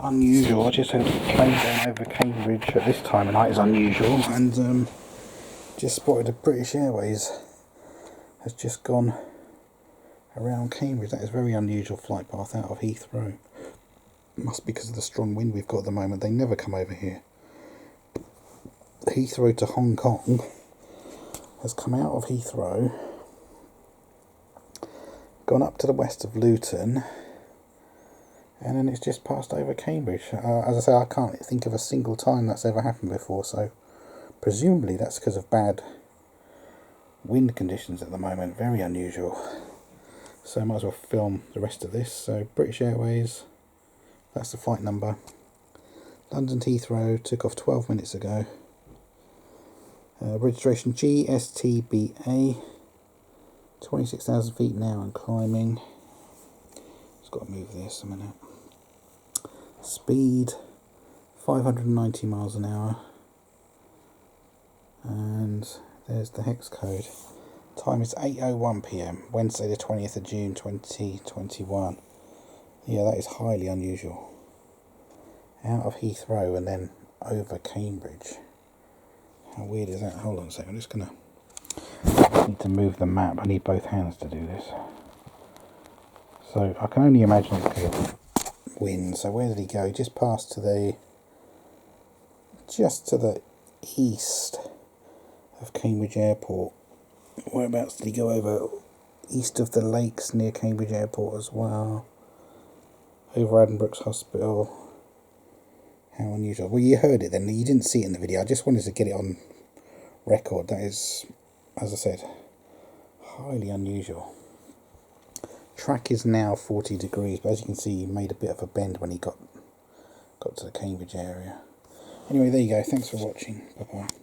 unusual. I just had a plane going over Cambridge at this time of night is unusual, and just spotted a British Airways has just gone around Cambridge. That is a very unusual flight path out of Heathrow. Must be because of the strong wind we've got at the moment. They never come over here. Heathrow to Hong Kong has come out of Heathrow, gone up to the west of Luton, and then it's just passed over Cambridge. As I say, I can't think of a single time that's ever happened before, so presumably that's because of bad wind conditions at the moment. Very unusual. So I might as well film the rest of this. So British Airways, that's the flight number. London to Heathrow, took off 12 minutes ago. Registration GSTBA, 26,000 feet now and climbing. Just got to move this a minute. Speed 590 miles an hour. And there's the hex code. Time is 8:01 PM, Wednesday the 20th of June 2021. Yeah, that is highly unusual. Out of Heathrow and then over Cambridge. How weird is that? Hold on a second, I'm just gonna need to move the map. I need both hands to do this. So I can only imagine it's because of wind. So where did he go? He just passed to the east of Cambridge Airport. Whereabouts did he go over? East of the lakes near Cambridge Airport as well. Over Addenbrooke's Hospital. How unusual. Well, you heard it then. You didn't see it in the video. I just wanted to get it on record. That is, as I said, highly unusual. Track is now 40 degrees, but as you can see, he made a bit of a bend when he got to the Cambridge area. Anyway, there you go. Thanks for watching. Bye-bye.